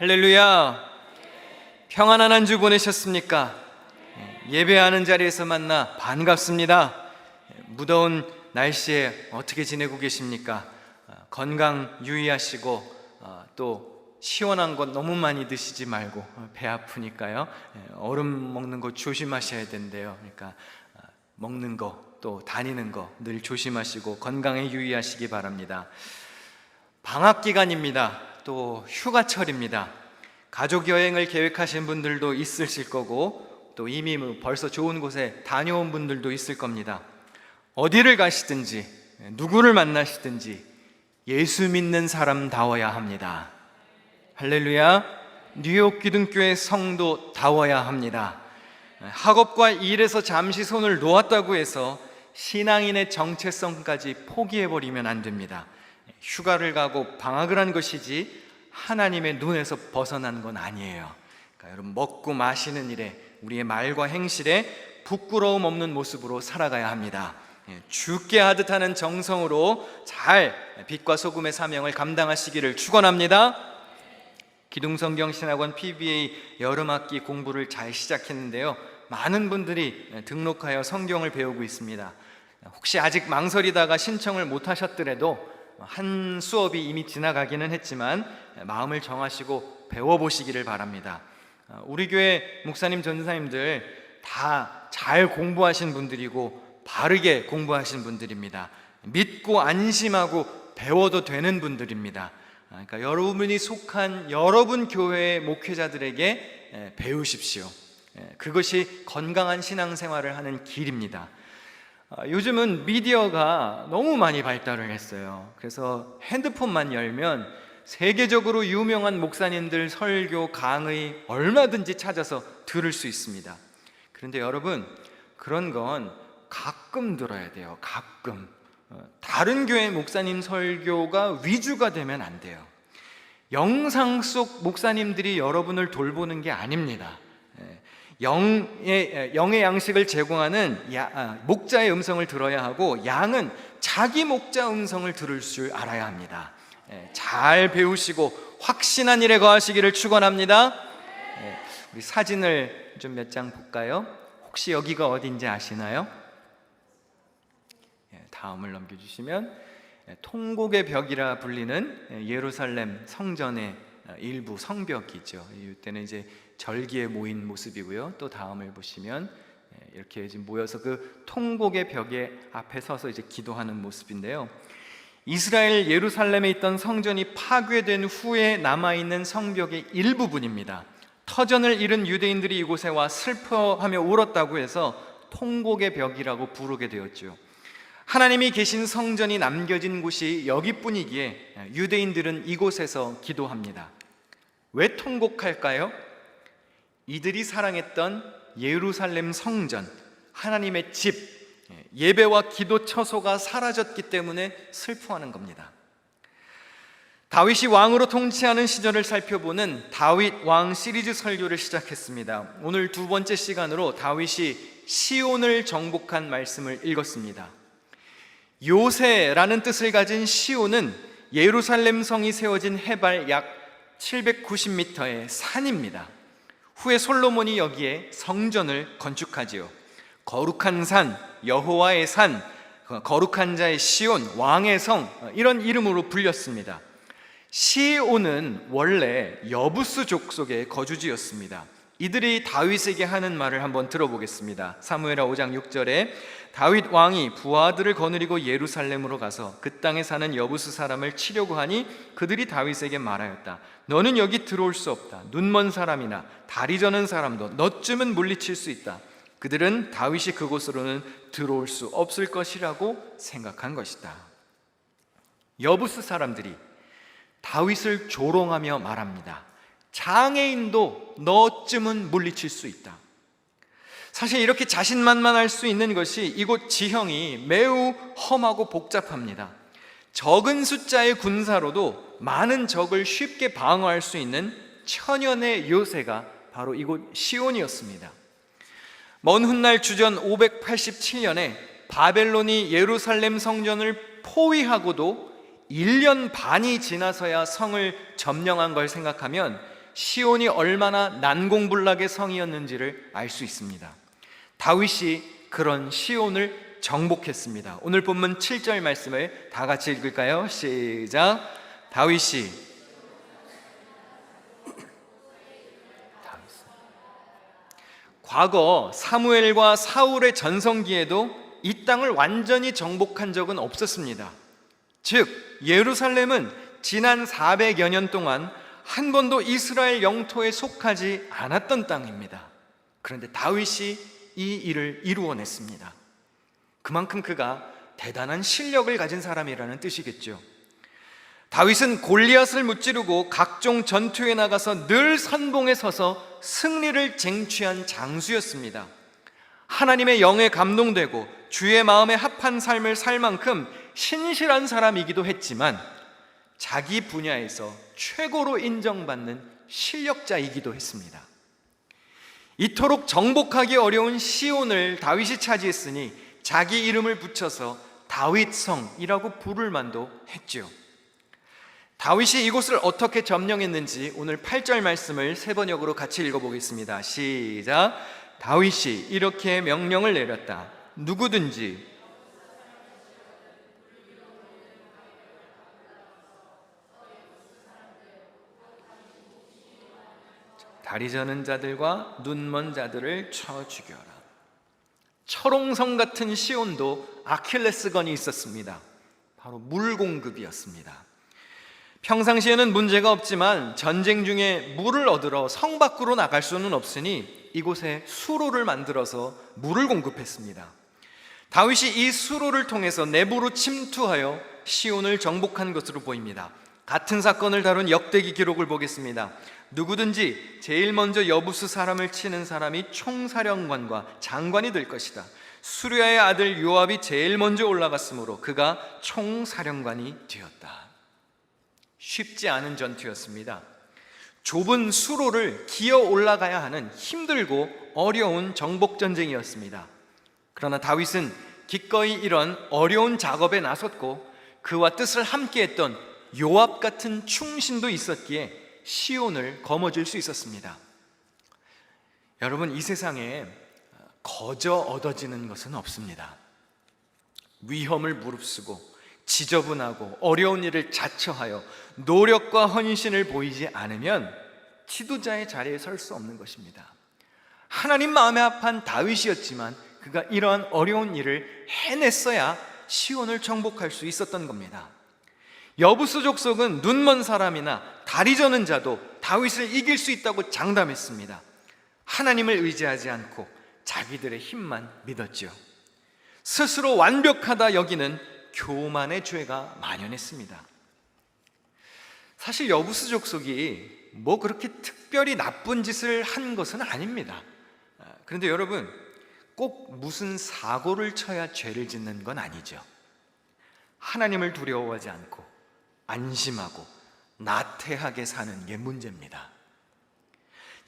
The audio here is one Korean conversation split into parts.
할렐루야. 평안한 한 주 보내셨습니까? 예배하는 자리에서 만나 반갑습니다. 무더운 날씨에 어떻게 지내고 계십니까? 건강 유의하시고 또 시원한 것 너무 많이 드시지 말고 배 아프니까요. 얼음 먹는 거 조심하셔야 된대요. 그러니까 먹는 거 또 다니는 거 늘 조심하시고 건강에 유의하시기 바랍니다. 방학 기간입니다. 또 휴가철입니다. 가족 여행을 계획하신 분들도 있으실 거고 또 이미 벌써 좋은 곳에 다녀온 분들도 있을 겁니다. 어디를 가시든지 누구를 만나시든지 예수 믿는 사람다워야 합니다. 할렐루야. 뉴욕 기둥교회 성도다워야 합니다. 학업과 일에서 잠시 손을 놓았다고 해서 신앙인의 정체성까지 포기해버리면 안 됩니다. 휴가를 가고 방학을 한 것이지 하나님의 눈에서 벗어난 건 아니에요. 그러니까 여러분, 먹고 마시는 일에 우리의 말과 행실에 부끄러움 없는 모습으로 살아가야 합니다. 죽게 하듯 하는 정성으로 잘 빛과 소금의 사명을 감당하시기를 축원합니다. 기둥성경신학원 PBA 여름학기 공부를 잘 시작했는데요, 많은 분들이 등록하여 성경을 배우고 있습니다. 혹시 아직 망설이다가 신청을 못 하셨더라도 한 수업이 이미 지나가기는 했지만 마음을 정하시고 배워보시기를 바랍니다. 우리 교회 목사님, 전사님들 다 잘 공부하신 분들이고 바르게 공부하신 분들입니다. 믿고 안심하고 배워도 되는 분들입니다. 그러니까 여러분이 속한 여러분 교회의 목회자들에게 배우십시오. 그것이 건강한 신앙생활을 하는 길입니다. 요즘은 미디어가 너무 많이 발달을 했어요. 그래서 핸드폰만 열면 세계적으로 유명한 목사님들 설교, 강의 얼마든지 찾아서 들을 수 있습니다. 그런데 여러분, 그런 건 가끔 들어야 돼요. 가끔. 다른 교회 목사님 설교가 위주가 되면 안 돼요. 영상 속 목사님들이 여러분을 돌보는 게 아닙니다. 영의 양식을 제공하는 목자의 음성을 들어야 하고, 양은 자기 목자 음성을 들을 줄 알아야 합니다. 잘 배우시고 확신한 일에 거하시기를 축원합니다. 우리 사진을 좀 몇 장 볼까요? 혹시 여기가 어딘지 아시나요? 다음을 넘겨주시면 통곡의 벽이라 불리는 예루살렘 성전의 일부 성벽이죠. 이때는 이제 절기에 모인 모습이고요. 또 다음을 보시면 이렇게 지금 모여서 그 통곡의 벽에 앞에 서서 이제 기도하는 모습인데요. 이스라엘 예루살렘에 있던 성전이 파괴된 후에 남아있는 성벽의 일부분입니다. 터전을 잃은 유대인들이 이곳에 와 슬퍼하며 울었다고 해서 통곡의 벽이라고 부르게 되었죠. 하나님이 계신 성전이 남겨진 곳이 여기뿐이기에 유대인들은 이곳에서 기도합니다. 왜 통곡할까요? 이들이 사랑했던 예루살렘 성전, 하나님의 집, 예배와 기도 처소가 사라졌기 때문에 슬퍼하는 겁니다. 다윗이 왕으로 통치하는 시절을 살펴보는 다윗 왕 시리즈 설교를 시작했습니다. 오늘 두 번째 시간으로 다윗이 시온을 정복한 말씀을 읽었습니다. 요새라는 뜻을 가진 시온은 예루살렘 성이 세워진 해발 약 790m의 산입니다. 후에 솔로몬이 여기에 성전을 건축하지요. 거룩한 산, 여호와의 산, 거룩한 자의 시온, 왕의 성, 이런 이름으로 불렸습니다. 시온은 원래 여부스 족속의 거주지였습니다. 이들이 다윗에게 하는 말을 한번 들어보겠습니다. 사무엘하 5장 6절에 다윗 왕이 부하들을 거느리고 예루살렘으로 가서 그 땅에 사는 여부스 사람을 치려고 하니 그들이 다윗에게 말하였다. 너는 여기 들어올 수 없다. 눈먼 사람이나 다리 저는 사람도 너쯤은 물리칠 수 있다. 그들은 다윗이 그곳으로는 들어올 수 없을 것이라고 생각한 것이다. 여부스 사람들이 다윗을 조롱하며 말합니다. 장애인도 너쯤은 물리칠 수 있다. 사실 이렇게 자신만만할 수 있는 것이 이곳 지형이 매우 험하고 복잡합니다. 적은 숫자의 군사로도 많은 적을 쉽게 방어할 수 있는 천연의 요새가 바로 이곳 시온이었습니다. 먼 훗날 주전 587년에 바벨론이 예루살렘 성전을 포위하고도 1년 반이 지나서야 성을 점령한 걸 생각하면 시온이 얼마나 난공불락의 성이었는지를 알 수 있습니다. 다윗이 그런 시온을 정복했습니다. 오늘 본문 7절 말씀을 다 같이 읽을까요? 시작. 다윗이 과거 사무엘과 사울의 전성기에도 이 땅을 완전히 정복한 적은 없었습니다. 즉 예루살렘은 지난 400여 년 동안 한 번도 이스라엘 영토에 속하지 않았던 땅입니다. 그런데 다윗이 이 일을 이루어냈습니다. 그만큼 그가 대단한 실력을 가진 사람이라는 뜻이겠죠. 다윗은 골리앗을 무찌르고 각종 전투에 나가서 늘 선봉에 서서 승리를 쟁취한 장수였습니다. 하나님의 영에 감동되고 주의 마음에 합한 삶을 살 만큼 신실한 사람이기도 했지만 자기 분야에서 최고로 인정받는 실력자이기도 했습니다. 이토록 정복하기 어려운 시온을 다윗이 차지했으니 자기 이름을 붙여서 다윗성이라고 부를 만도 했죠. 다윗이 이곳을 어떻게 점령했는지 오늘 8절 말씀을 세 번역으로 같이 읽어보겠습니다. 시작. 다윗이 이렇게 명령을 내렸다. 누구든지 다리 저는 자들과 눈먼 자들을 쳐 죽여라. 철옹성 같은 시온도 아킬레스건이 있었습니다. 바로 물 공급이었습니다. 평상시에는 문제가 없지만 전쟁 중에 물을 얻으러 성 밖으로 나갈 수는 없으니 이곳에 수로를 만들어서 물을 공급했습니다. 다윗이 이 수로를 통해서 내부로 침투하여 시온을 정복한 것으로 보입니다. 같은 사건을 다룬 역대기 기록을 보겠습니다. 누구든지 제일 먼저 여부스 사람을 치는 사람이 총사령관과 장관이 될 것이다. 수리아의 아들 요압이 제일 먼저 올라갔으므로 그가 총사령관이 되었다. 쉽지 않은 전투였습니다. 좁은 수로를 기어 올라가야 하는 힘들고 어려운 정복전쟁이었습니다. 그러나 다윗은 기꺼이 이런 어려운 작업에 나섰고 그와 뜻을 함께했던 요압 같은 충신도 있었기에 시온을 거머쥘 수 있었습니다. 여러분, 이 세상에 거저 얻어지는 것은 없습니다. 위험을 무릅쓰고 지저분하고 어려운 일을 자처하여 노력과 헌신을 보이지 않으면 지도자의 자리에 설 수 없는 것입니다. 하나님 마음에 합한 다윗이었지만 그가 이러한 어려운 일을 해냈어야 시온을 정복할 수 있었던 겁니다. 여부스 족속은 눈먼 사람이나 다리 저는 자도 다윗을 이길 수 있다고 장담했습니다. 하나님을 의지하지 않고 자기들의 힘만 믿었죠. 스스로 완벽하다 여기는 교만의 죄가 만연했습니다. 사실 여부스 족속이 뭐 그렇게 특별히 나쁜 짓을 한 것은 아닙니다. 그런데 여러분, 꼭 무슨 사고를 쳐야 죄를 짓는 건 아니죠. 하나님을 두려워하지 않고 안심하고 나태하게 사는 게 문제입니다.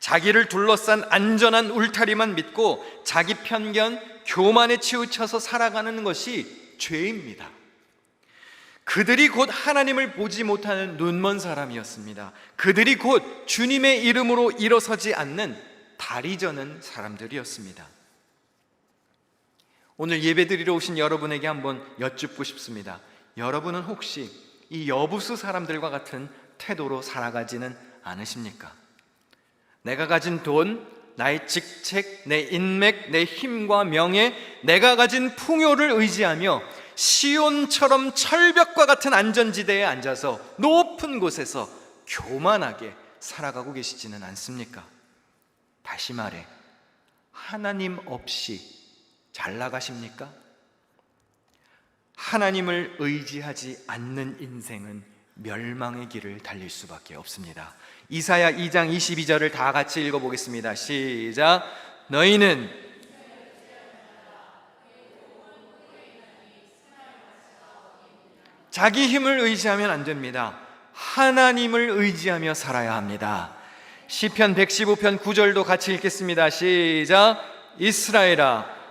자기를 둘러싼 안전한 울타리만 믿고 자기 편견, 교만에 치우쳐서 살아가는 것이 죄입니다. 그들이 곧 하나님을 보지 못하는 눈먼 사람이었습니다. 그들이 곧 주님의 이름으로 일어서지 않는 다리 저는 사람들이었습니다. 오늘 예배드리러 오신 여러분에게 한번 여쭙고 싶습니다. 여러분은 혹시 이 여부스 사람들과 같은 태도로 살아가지는 않으십니까? 내가 가진 돈, 나의 직책, 내 인맥, 내 힘과 명예, 내가 가진 풍요를 의지하며 시온처럼 철벽과 같은 안전지대에 앉아서 높은 곳에서 교만하게 살아가고 계시지는 않습니까? 다시 말해, 하나님 없이 잘 나가십니까? 하나님을 의지하지 않는 인생은 멸망의 길을 달릴 수밖에 없습니다. 이사야 2장 22절을 다 같이 읽어보겠습니다. 시작. 너희는 자기 힘을 의지하면 안 됩니다. 하나님을 의지하며 살아야 합니다. 시편 115편 9절도 같이 읽겠습니다. 시작. 이스라엘아,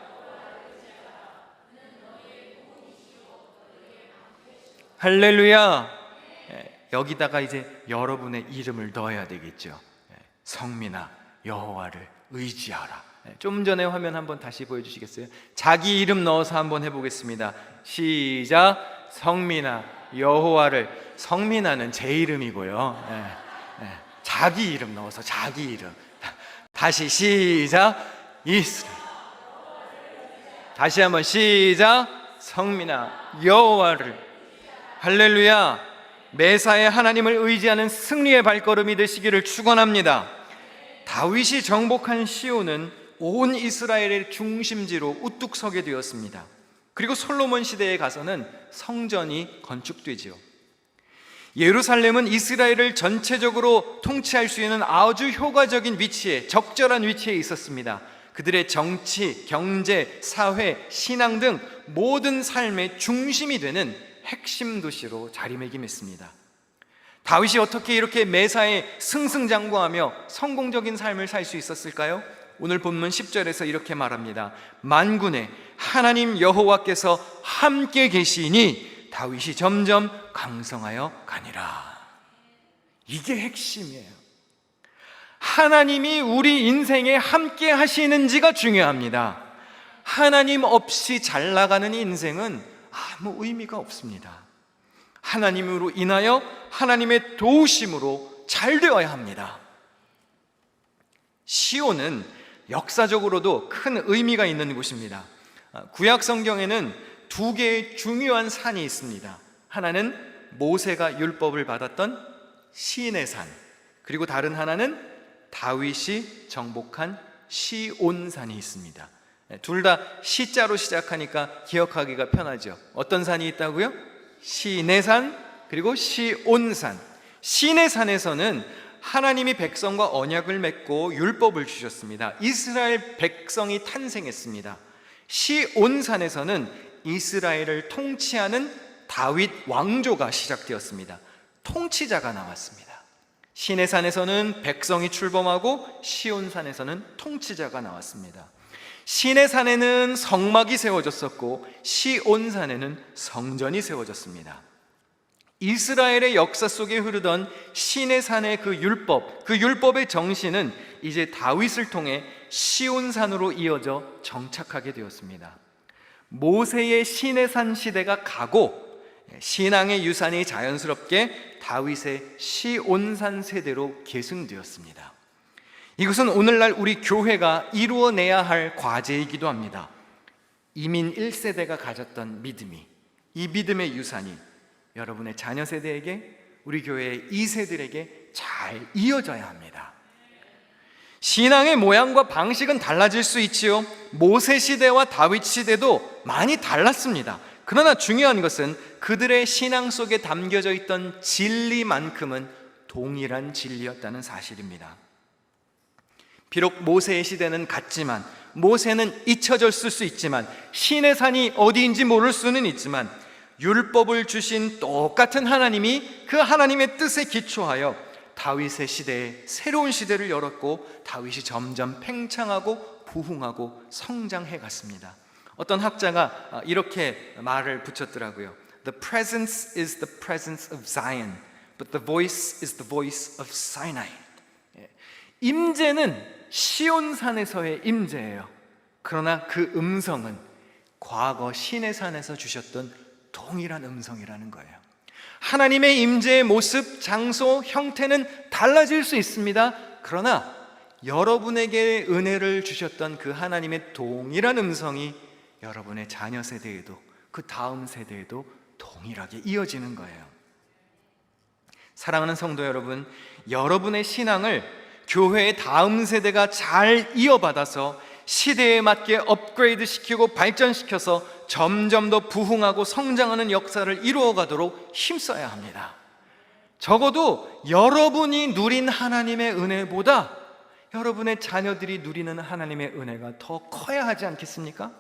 할렐루야. 여기다가 이제 여러분의 이름을 넣어야 되겠죠. 성민아 여호와를 의지하라. 좀 전에 화면 한번 다시 보여주시겠어요? 자기 이름 넣어서 한번 해보겠습니다. 시작. 성민아 여호와를. 성민아는 제 이름이고요. 자기 이름 넣어서 자기 이름. 다시 시작. 이스라엘. 다시 한번 시작. 성민아 여호와를. 할렐루야. 매사에 하나님을 의지하는 승리의 발걸음이 되시기를 축원합니다. 다윗이 정복한 시온은 온 이스라엘의 중심지로 우뚝 서게 되었습니다. 그리고 솔로몬 시대에 가서는 성전이 건축되지요. 예루살렘은 이스라엘을 전체적으로 통치할 수 있는 아주 효과적인 위치에, 적절한 위치에 있었습니다. 그들의 정치, 경제, 사회, 신앙 등 모든 삶의 중심이 되는 핵심 도시로 자리매김했습니다. 다윗이 어떻게 이렇게 매사에 승승장구하며 성공적인 삶을 살 수 있었을까요? 오늘 본문 10절에서 이렇게 말합니다. 만군의 하나님 여호와께서 함께 계시니 다윗이 점점 강성하여 가니라. 이게 핵심이에요. 하나님이 우리 인생에 함께 하시는지가 중요합니다. 하나님 없이 잘 나가는 인생은 아무 의미가 없습니다. 하나님으로 인하여 하나님의 도우심으로 잘 되어야 합니다. 시온은 역사적으로도 큰 의미가 있는 곳입니다. 구약 성경에는 두 개의 중요한 산이 있습니다. 하나는 모세가 율법을 받았던 시내산, 그리고 다른 하나는 다윗이 정복한 시온산이 있습니다. 둘 다 시자로 시작하니까 기억하기가 편하죠. 어떤 산이 있다고요? 시내산, 그리고 시온산. 시내산에서는 하나님이 백성과 언약을 맺고 율법을 주셨습니다. 이스라엘 백성이 탄생했습니다. 시온산에서는 이스라엘을 통치하는 다윗 왕조가 시작되었습니다. 통치자가 나왔습니다. 시내산에서는 백성이 출범하고 시온산에서는 통치자가 나왔습니다. 시내산에는 성막이 세워졌었고 시온산에는 성전이 세워졌습니다. 이스라엘의 역사 속에 흐르던 시내산의 그 율법의 정신은 이제 다윗을 통해 시온산으로 이어져 정착하게 되었습니다. 모세의 시내산 시대가 가고 신앙의 유산이 자연스럽게 다윗의 시온산 세대로 계승되었습니다. 이것은 오늘날 우리 교회가 이루어내야 할 과제이기도 합니다. 이민 1세대가 가졌던 믿음이, 이 믿음의 유산이 여러분의 자녀 세대에게, 우리 교회의 2세들에게 잘 이어져야 합니다. 신앙의 모양과 방식은 달라질 수 있지요. 모세 시대와 다윗 시대도 많이 달랐습니다. 그러나 중요한 것은 그들의 신앙 속에 담겨져 있던 진리만큼은 동일한 진리였다는 사실입니다. 비록 모세의 시대는 같지만, 모세는 잊혀졌을 수 있지만, 시내산이 어디인지 모를 수는 있지만, 율법을 주신 똑같은 하나님이 그 하나님의 뜻에 기초하여 다윗의 시대에 새로운 시대를 열었고, 다윗이 점점 팽창하고 부흥하고 성장해 갔습니다. 어떤 학자가 이렇게 말을 붙였더라고요. The presence is the presence of Zion, but the voice is the voice of Sinai. 임재는 시온산에서의 임재예요. 그러나 그 음성은 과거 시내산에서 주셨던 동일한 음성이라는 거예요. 하나님의 임재의 모습, 장소, 형태는 달라질 수 있습니다. 그러나 여러분에게 은혜를 주셨던 그 하나님의 동일한 음성이 여러분의 자녀 세대에도, 그 다음 세대에도 동일하게 이어지는 거예요. 사랑하는 성도 여러분, 여러분의 신앙을 교회의 다음 세대가 잘 이어받아서 시대에 맞게 업그레이드 시키고 발전시켜서 점점 더 부흥하고 성장하는 역사를 이루어가도록 힘써야 합니다. 적어도 여러분이 누린 하나님의 은혜보다 여러분의 자녀들이 누리는 하나님의 은혜가 더 커야 하지 않겠습니까?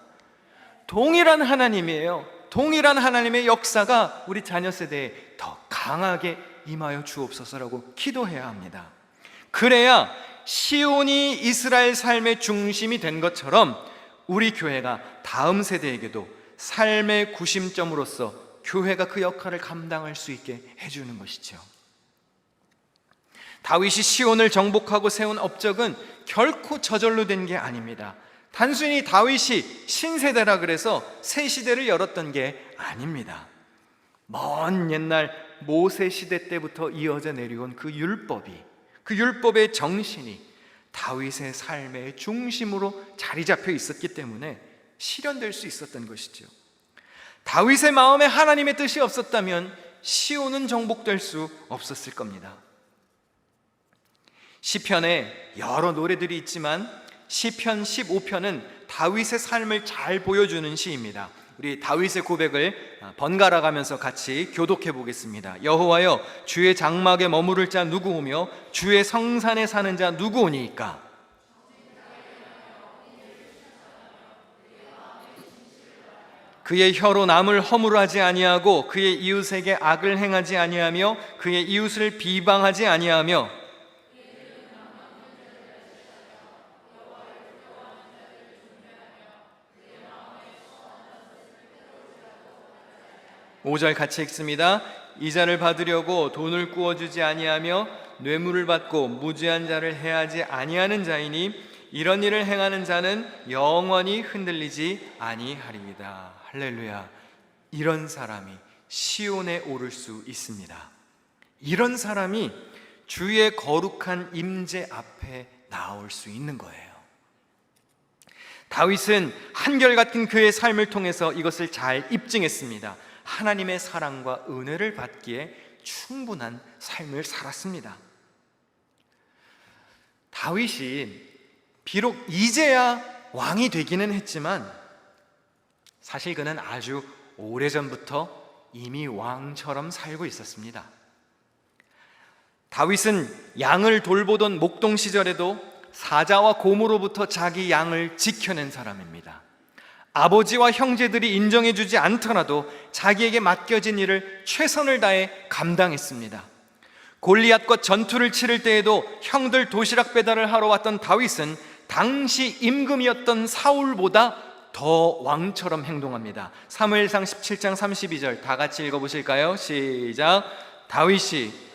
동일한 하나님이에요. 동일한 하나님의 역사가 우리 자녀 세대에 더 강하게 임하여 주옵소서라고 기도해야 합니다. 그래야 시온이 이스라엘 삶의 중심이 된 것처럼 우리 교회가 다음 세대에게도 삶의 구심점으로서 교회가 그 역할을 감당할 수 있게 해주는 것이죠. 다윗이 시온을 정복하고 세운 업적은 결코 저절로 된 게 아닙니다. 단순히 다윗이 신세대라 그래서 새 시대를 열었던 게 아닙니다. 먼 옛날 모세 시대 때부터 이어져 내려온 그 율법의 정신이 다윗의 삶의 중심으로 자리 잡혀 있었기 때문에 실현될 수 있었던 것이죠. 다윗의 마음에 하나님의 뜻이 없었다면 시온은 정복될 수 없었을 겁니다. 시편에 여러 노래들이 있지만 시편 15편은 다윗의 삶을 잘 보여주는 시입니다. 우리 다윗의 고백을 번갈아 가면서 같이 교독해 보겠습니다. 여호와여, 주의 장막에 머무를 자 누구오며 주의 성산에 사는 자 누구오니까? 그의 혀로 남을 허물하지 아니하고 그의 이웃에게 악을 행하지 아니하며 그의 이웃을 비방하지 아니하며 5절 같이 읽습니다. 이자를 받으려고 돈을 구워주지 아니하며 뇌물을 받고 무죄한 자를 해하지 아니하는 자이니 이런 일을 행하는 자는 영원히 흔들리지 아니하리이다. 할렐루야. 이런 사람이 시온에 오를 수 있습니다. 이런 사람이 주의 거룩한 임재 앞에 나올 수 있는 거예요. 다윗은 한결같은 그의 삶을 통해서 이것을 잘 입증했습니다. 하나님의 사랑과 은혜를 받기에 충분한 삶을 살았습니다. 다윗이 비록 이제야 왕이 되기는 했지만 사실 그는 아주 오래전부터 이미 왕처럼 살고 있었습니다. 다윗은 양을 돌보던 목동 시절에도 사자와 곰으로부터 자기 양을 지켜낸 사람입니다. 아버지와 형제들이 인정해주지 않더라도 자기에게 맡겨진 일을 최선을 다해 감당했습니다. 골리앗과 전투를 치를 때에도 형들 도시락 배달을 하러 왔던 다윗은 당시 임금이었던 사울보다 더 왕처럼 행동합니다. 사무엘상 17장 32절 다 같이 읽어보실까요? 시작. 다윗이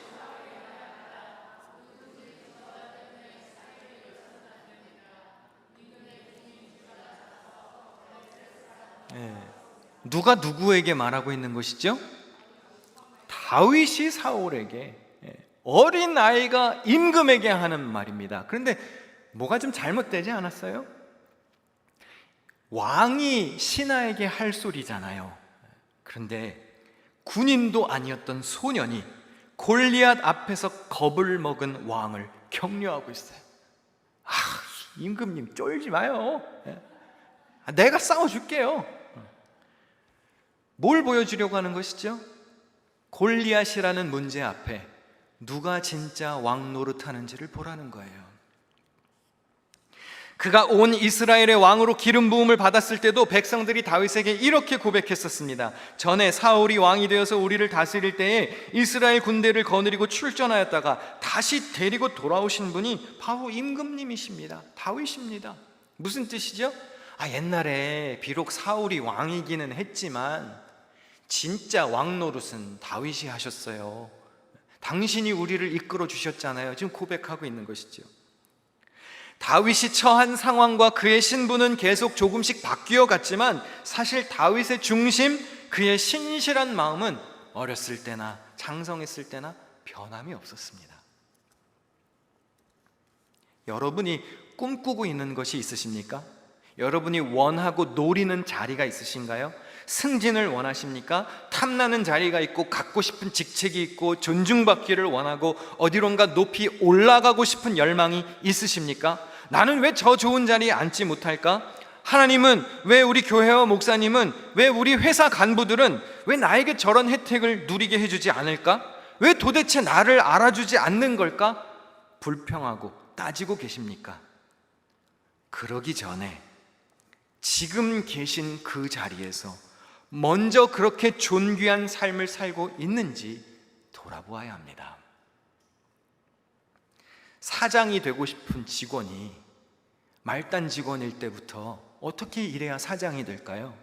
누가 누구에게 말하고 있는 것이죠? 다윗이 사울에게, 어린 아이가 임금에게 하는 말입니다. 그런데 뭐가 좀 잘못되지 않았어요? 왕이 신하에게 할 소리잖아요. 그런데 군인도 아니었던 소년이 골리앗 앞에서 겁을 먹은 왕을 격려하고 있어요. 임금님 쫄지 마요. 내가 싸워줄게요. 뭘 보여주려고 하는 것이죠? 골리앗이라는 문제 앞에 누가 진짜 왕 노릇하는지를 보라는 거예요. 그가 온 이스라엘의 왕으로 기름 부음을 받았을 때도 백성들이 다윗에게 이렇게 고백했었습니다. 전에 사울이 왕이 되어서 우리를 다스릴 때에 이스라엘 군대를 거느리고 출전하였다가 다시 데리고 돌아오신 분이 바로 임금님이십니다. 다윗입니다. 무슨 뜻이죠? 옛날에 비록 사울이 왕이기는 했지만 진짜 왕 노릇은 다윗이 하셨어요. 당신이 우리를 이끌어 주셨잖아요. 지금 고백하고 있는 것이죠. 다윗이 처한 상황과 그의 신분은 계속 조금씩 바뀌어 갔지만 사실 다윗의 중심, 그의 신실한 마음은 어렸을 때나 장성했을 때나 변함이 없었습니다. 여러분이 꿈꾸고 있는 것이 있으십니까? 여러분이 원하고 노리는 자리가 있으신가요? 승진을 원하십니까? 탐나는 자리가 있고 갖고 싶은 직책이 있고 존중받기를 원하고 어디론가 높이 올라가고 싶은 열망이 있으십니까? 나는 왜 저 좋은 자리에 앉지 못할까? 하나님은 왜, 우리 교회와 목사님은 왜, 우리 회사 간부들은 왜 나에게 저런 혜택을 누리게 해주지 않을까? 왜 도대체 나를 알아주지 않는 걸까? 불평하고 따지고 계십니까? 그러기 전에 지금 계신 그 자리에서 먼저 그렇게 존귀한 삶을 살고 있는지 돌아보아야 합니다. 사장이 되고 싶은 직원이 말단 직원일 때부터 어떻게 일해야 사장이 될까요?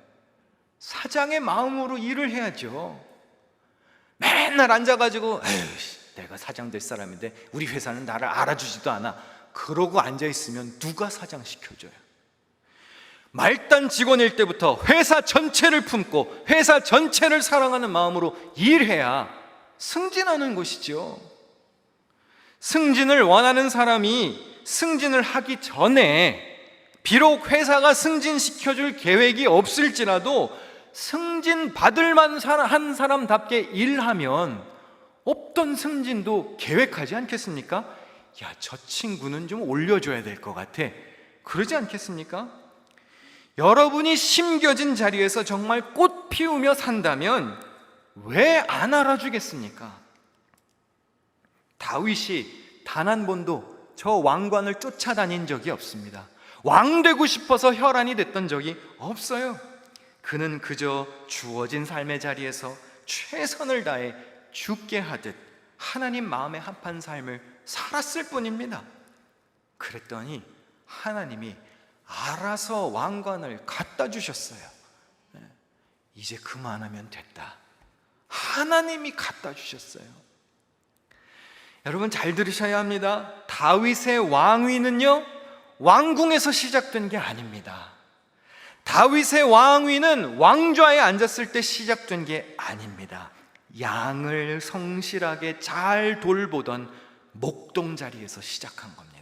사장의 마음으로 일을 해야죠. 맨날 앉아가지고 내가 사장 될 사람인데 우리 회사는 나를 알아주지도 않아. 그러고 앉아있으면 누가 사장 시켜줘요? 말단 직원일 때부터 회사 전체를 품고 회사 전체를 사랑하는 마음으로 일해야 승진하는 것이죠. 승진을 원하는 사람이 승진을 하기 전에 비록 회사가 승진시켜줄 계획이 없을지라도 승진 받을 만한 사람답게 일하면 없던 승진도 계획하지 않겠습니까? 야, 저 친구는 좀 올려줘야 될 것 같아. 그러지 않겠습니까? 여러분이 심겨진 자리에서 정말 꽃 피우며 산다면 왜 안 알아주겠습니까? 다윗이 단 한 번도 저 왕관을 쫓아다닌 적이 없습니다. 왕 되고 싶어서 혈안이 됐던 적이 없어요. 그는 그저 주어진 삶의 자리에서 최선을 다해 죽게 하듯 하나님 마음에 합한 삶을 살았을 뿐입니다. 그랬더니 하나님이 알아서 왕관을 갖다 주셨어요. 이제 그만하면 됐다. 하나님이 갖다 주셨어요. 여러분 잘 들으셔야 합니다. 다윗의 왕위는요, 왕궁에서 시작된 게 아닙니다. 다윗의 왕위는 왕좌에 앉았을 때 시작된 게 아닙니다. 양을 성실하게 잘 돌보던 목동 자리에서 시작한 겁니다.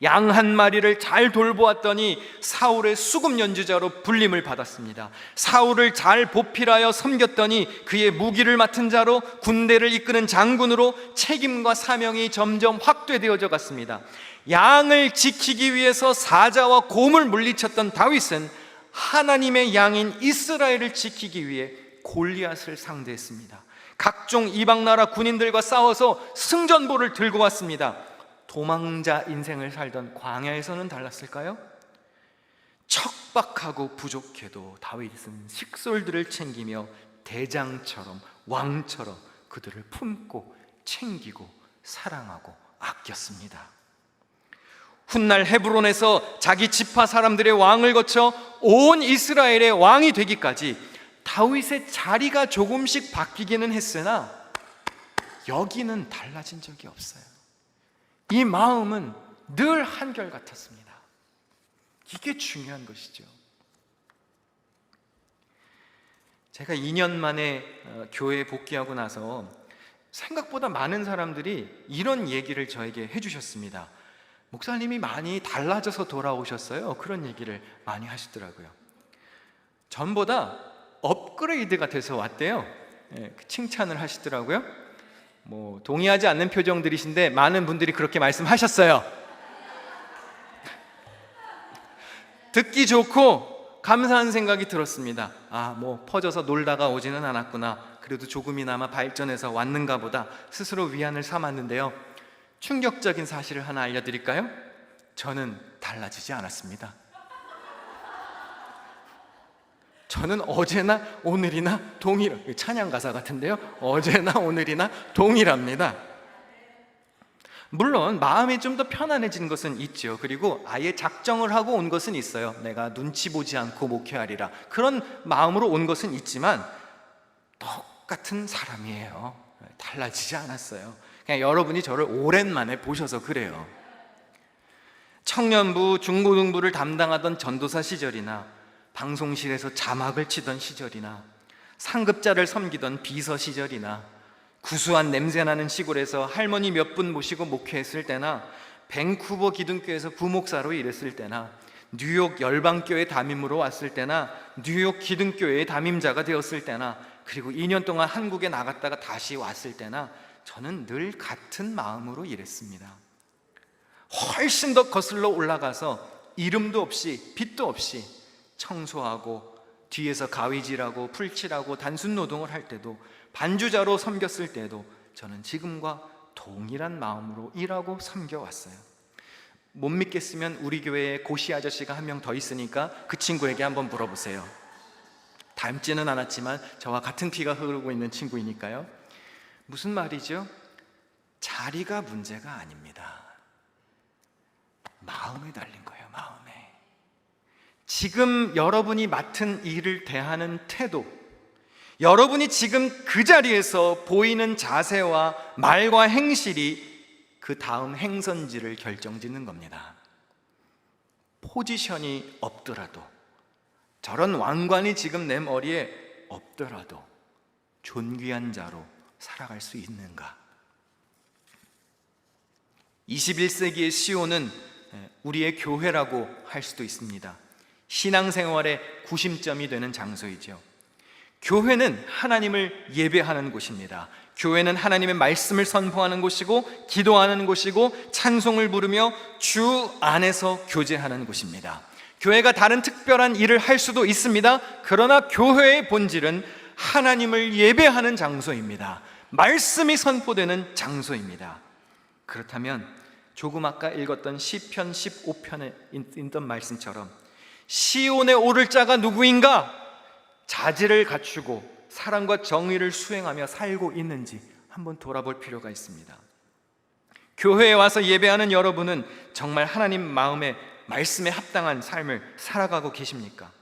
양 한 마리를 잘 돌보았더니 사울의 수금 연주자로 불림을 받았습니다. 사울을 잘 보필하여 섬겼더니 그의 무기를 맡은 자로, 군대를 이끄는 장군으로 책임과 사명이 점점 확대되어져 갔습니다. 양을 지키기 위해서 사자와 곰을 물리쳤던 다윗은 하나님의 양인 이스라엘을 지키기 위해 골리앗을 상대했습니다. 각종 이방 나라 군인들과 싸워서 승전보를 들고 왔습니다. 도망자 인생을 살던 광야에서는 달랐을까요? 척박하고 부족해도 다윗은 식솔들을 챙기며 대장처럼 왕처럼 그들을 품고 챙기고 사랑하고 아꼈습니다. 훗날 헤브론에서 자기 지파 사람들의 왕을 거쳐 온 이스라엘의 왕이 되기까지 다윗의 자리가 조금씩 바뀌기는 했으나 여기는 달라진 적이 없어요. 이 마음은 늘 한결같았습니다. 이게 중요한 것이죠. 제가 2년 만에 교회에 복귀하고 나서 생각보다 많은 사람들이 이런 얘기를 저에게 해주셨습니다. 목사님이 많이 달라져서 돌아오셨어요. 그런 얘기를 많이 하시더라고요. 전보다 업그레이드가 돼서 왔대요. 칭찬을 하시더라고요. 동의하지 않는 표정들이신데 많은 분들이 그렇게 말씀하셨어요. 듣기 좋고 감사한 생각이 들었습니다. 퍼져서 놀다가 오지는 않았구나. 그래도 조금이나마 발전해서 왔는가 보다 스스로 위안을 삼았는데요. 충격적인 사실을 하나 알려드릴까요? 저는 달라지지 않았습니다. 저는 어제나 오늘이나 찬양 가사 같은데요. 어제나 오늘이나 동일합니다. 물론 마음이 좀 더 편안해진 것은 있죠. 그리고 아예 작정을 하고 온 것은 있어요. 내가 눈치 보지 않고 목회하리라. 그런 마음으로 온 것은 있지만 똑같은 사람이에요. 달라지지 않았어요. 그냥 여러분이 저를 오랜만에 보셔서 그래요. 청년부, 중고등부를 담당하던 전도사 시절이나 방송실에서 자막을 치던 시절이나 상급자를 섬기던 비서 시절이나 구수한 냄새나는 시골에서 할머니 몇 분 모시고 목회했을 때나 밴쿠버 기둥교에서 부목사로 일했을 때나 뉴욕 열방교회 담임으로 왔을 때나 뉴욕 기둥교회의 담임자가 되었을 때나 그리고 2년 동안 한국에 나갔다가 다시 왔을 때나 저는 늘 같은 마음으로 일했습니다. 훨씬 더 거슬러 올라가서 이름도 없이 빛도 없이 청소하고 뒤에서 가위질하고 풀칠하고 단순 노동을 할 때도 반주자로 섬겼을 때도 저는 지금과 동일한 마음으로 일하고 섬겨왔어요. 못 믿겠으면 우리 교회에 고시 아저씨가 한 명 더 있으니까 그 친구에게 한번 물어보세요. 닮지는 않았지만 저와 같은 피가 흐르고 있는 친구이니까요. 무슨 말이죠? 자리가 문제가 아닙니다. 마음에 달린 거예요. 마음에. 지금 여러분이 맡은 일을 대하는 태도, 여러분이 지금 그 자리에서 보이는 자세와 말과 행실이 그 다음 행선지를 결정짓는 겁니다. 포지션이 없더라도, 저런 왕관이 지금 내 머리에 없더라도 존귀한 자로 살아갈 수 있는가? 21세기의 시온은 우리의 교회라고 할 수도 있습니다. 신앙생활의 구심점이 되는 장소이죠. 교회는 하나님을 예배하는 곳입니다. 교회는 하나님의 말씀을 선포하는 곳이고, 기도하는 곳이고, 찬송을 부르며 주 안에서 교제하는 곳입니다. 교회가 다른 특별한 일을 할 수도 있습니다. 그러나 교회의 본질은 하나님을 예배하는 장소입니다. 말씀이 선포되는 장소입니다. 그렇다면 조금 아까 읽었던 시편 15편에 있던 말씀처럼 시온에 오를 자가 누구인가? 자질을 갖추고 사랑과 정의를 수행하며 살고 있는지 한번 돌아볼 필요가 있습니다. 교회에 와서 예배하는 여러분은 정말 하나님 마음의 말씀에 합당한 삶을 살아가고 계십니까?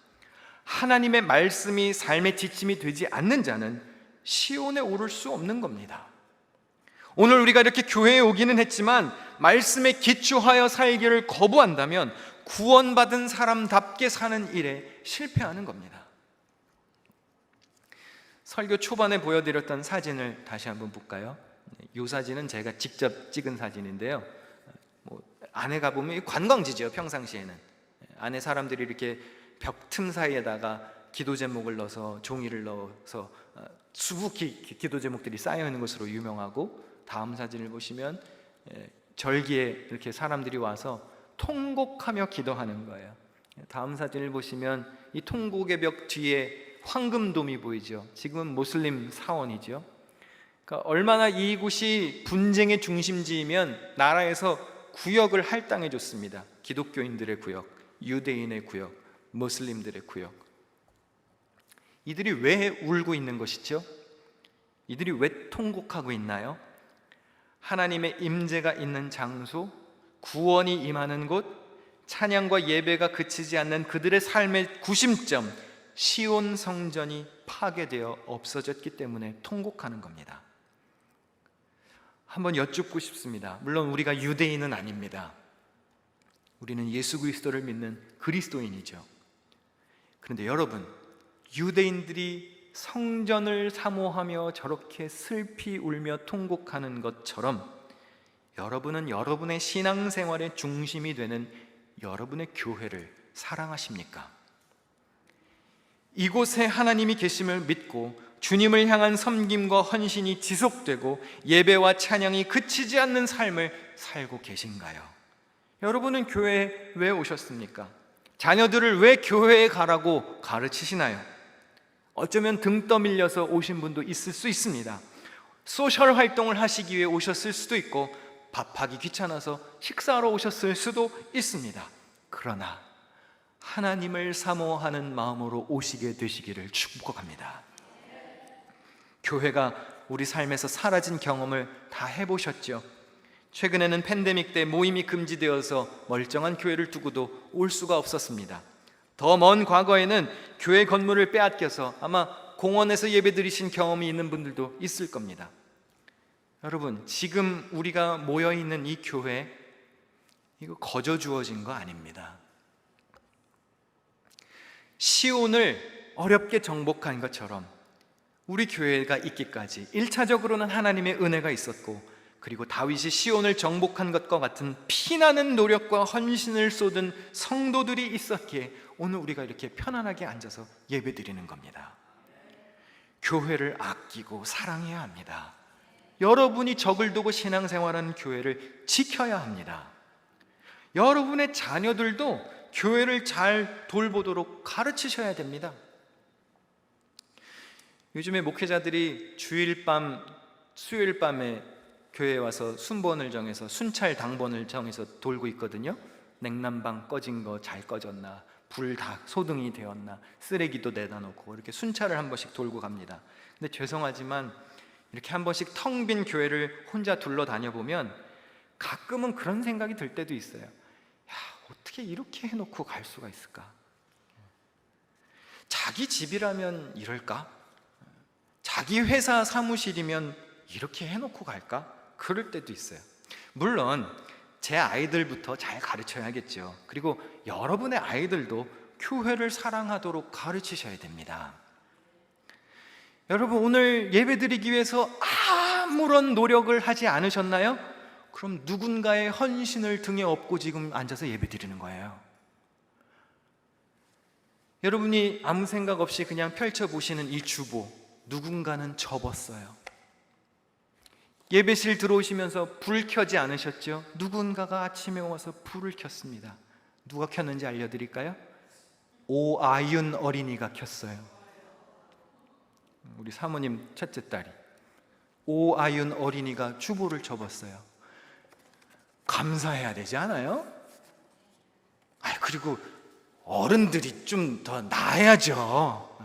하나님의 말씀이 삶의 지침이 되지 않는 자는 시온에 오를 수 없는 겁니다. 오늘 우리가 이렇게 교회에 오기는 했지만 말씀에 기초하여 살기를 거부한다면 구원받은 사람답게 사는 일에 실패하는 겁니다. 설교 초반에 보여드렸던 사진을 다시 한번 볼까요? 이 사진은 제가 직접 찍은 사진인데요. 안에 가보면 관광지죠. 평상시에는 안에 사람들이 이렇게 벽 틈 사이에다가 기도 제목을 넣어서 종이를 넣어서 수북히 기도 제목들이 쌓여 있는 것으로 유명하고, 다음 사진을 보시면 절기에 이렇게 사람들이 와서 통곡하며 기도하는 거예요. 다음 사진을 보시면 이 통곡의 벽 뒤에 황금돔이 보이죠. 지금은 모슬림 사원이죠. 그러니까 얼마나 이곳이 분쟁의 중심지이면 나라에서 구역을 할당해 줬습니다. 기독교인들의 구역, 유대인의 구역, 모슬림들의 구역. 이들이 왜 울고 있는 것이죠? 이들이 왜 통곡하고 있나요? 하나님의 임재가 있는 장소, 구원이 임하는 곳, 찬양과 예배가 그치지 않는 그들의 삶의 구심점, 시온 성전이 파괴되어 없어졌기 때문에 통곡하는 겁니다. 한번 여쭙고 싶습니다. 물론 우리가 유대인은 아닙니다. 우리는 예수 그리스도를 믿는 그리스도인이죠. 그런데 여러분, 유대인들이 성전을 사모하며 저렇게 슬피 울며 통곡하는 것처럼 여러분은 여러분의 신앙생활의 중심이 되는 여러분의 교회를 사랑하십니까? 이곳에 하나님이 계심을 믿고 주님을 향한 섬김과 헌신이 지속되고 예배와 찬양이 그치지 않는 삶을 살고 계신가요? 여러분은 교회에 왜 오셨습니까? 자녀들을 왜 교회에 가라고 가르치시나요? 어쩌면 등 떠밀려서 오신 분도 있을 수 있습니다. 소셜 활동을 하시기 위해 오셨을 수도 있고, 밥하기 귀찮아서 식사하러 오셨을 수도 있습니다. 그러나 하나님을 사모하는 마음으로 오시게 되시기를 축복합니다. 교회가 우리 삶에서 사라진 경험을 다 해보셨죠? 최근에는 팬데믹 때 모임이 금지되어서 멀쩡한 교회를 두고도 올 수가 없었습니다. 더 먼 과거에는 교회 건물을 빼앗겨서 아마 공원에서 예배드리신 경험이 있는 분들도 있을 겁니다. 여러분, 지금 우리가 모여있는 이 교회, 이거 거저 주어진 거 아닙니다. 시온을 어렵게 정복한 것처럼 우리 교회가 있기까지 1차적으로는 하나님의 은혜가 있었고, 그리고 다윗이 시온을 정복한 것과 같은 피나는 노력과 헌신을 쏟은 성도들이 있었기에 오늘 우리가 이렇게 편안하게 앉아서 예배드리는 겁니다. 교회를 아끼고 사랑해야 합니다. 여러분이 적을 두고 신앙생활하는 교회를 지켜야 합니다. 여러분의 자녀들도 교회를 잘 돌보도록 가르치셔야 됩니다. 요즘에 목회자들이 주일 밤, 수요일 밤에 교회에 와서 순번을 정해서 순찰 당번을 정해서 돌고 있거든요. 냉난방 꺼진 거 잘 꺼졌나, 불 다 소등이 되었나, 쓰레기도 내다 놓고 이렇게 순찰을 한 번씩 돌고 갑니다. 근데 죄송하지만 이렇게 한 번씩 텅 빈 교회를 혼자 둘러 다녀보면 가끔은 그런 생각이 들 때도 있어요. 야, 어떻게 이렇게 해놓고 갈 수가 있을까? 자기 집이라면 이럴까? 자기 회사 사무실이면 이렇게 해놓고 갈까? 그럴 때도 있어요. 물론 제 아이들부터 잘 가르쳐야겠죠. 그리고 여러분의 아이들도 교회를 사랑하도록 가르치셔야 됩니다. 여러분, 오늘 예배드리기 위해서 아무런 노력을 하지 않으셨나요? 그럼 누군가의 헌신을 등에 업고 지금 앉아서 예배드리는 거예요. 여러분이 아무 생각 없이 그냥 펼쳐보시는 이 주보, 누군가는 접었어요. 예배실 들어오시면서 불 켜지 않으셨죠? 누군가가 아침에 와서 불을 켰습니다. 누가 켰는지 알려드릴까요? 오아윤 어린이가 켰어요. 우리 사모님 첫째 딸이 오아윤 어린이가 주보를 접었어요. 감사해야 되지 않아요? 그리고 어른들이 좀 더 나아야죠.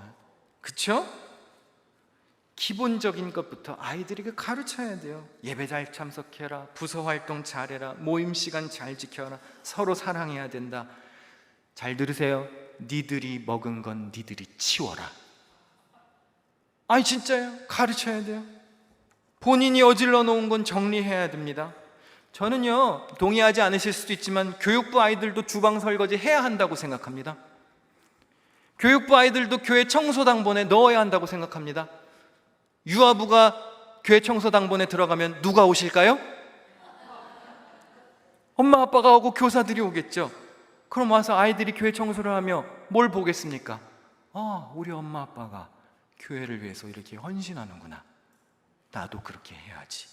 그렇죠? 기본적인 것부터 아이들에게 가르쳐야 돼요. 예배 잘 참석해라, 부서 활동 잘해라, 모임 시간 잘 지켜라, 서로 사랑해야 된다. 잘 들으세요. 니들이 먹은 건 니들이 치워라. 진짜요? 가르쳐야 돼요. 본인이 어질러 놓은 건 정리해야 됩니다. 저는요, 동의하지 않으실 수도 있지만 교육부 아이들도 주방 설거지 해야 한다고 생각합니다. 교육부 아이들도 교회 청소당번에 넣어야 한다고 생각합니다. 유아부가 교회 청소당번에 들어가면 누가 오실까요? 엄마 아빠가 오고 교사들이 오겠죠. 그럼 와서 아이들이 교회 청소를 하며 뭘 보겠습니까? 우리 엄마 아빠가 교회를 위해서 이렇게 헌신하는구나. 나도 그렇게 해야지.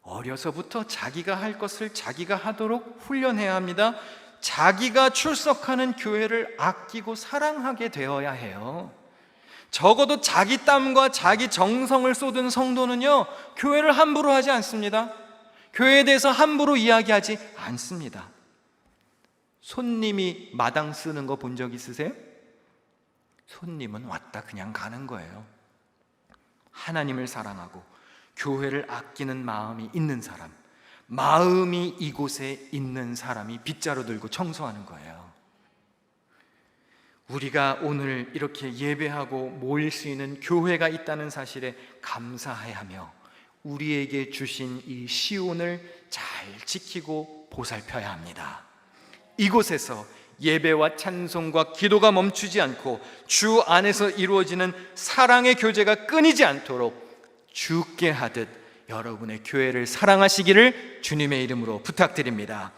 어려서부터 자기가 할 것을 자기가 하도록 훈련해야 합니다. 자기가 출석하는 교회를 아끼고 사랑하게 되어야 해요. 적어도 자기 땀과 자기 정성을 쏟은 성도는요, 교회를 함부로 하지 않습니다. 교회에 대해서 함부로 이야기하지 않습니다. 손님이 마당 쓰는 거 본 적 있으세요? 손님은 왔다 그냥 가는 거예요. 하나님을 사랑하고 교회를 아끼는 마음이 있는 사람, 마음이 이곳에 있는 사람이 빗자루 들고 청소하는 거예요. 우리가 오늘 이렇게 예배하고 모일 수 있는 교회가 있다는 사실에 감사해하며 우리에게 주신 이 시온을 잘 지키고 보살펴야 합니다. 이곳에서 예배와 찬송과 기도가 멈추지 않고 주 안에서 이루어지는 사랑의 교제가 끊이지 않도록 주께 하듯 여러분의 교회를 사랑하시기를 주님의 이름으로 부탁드립니다.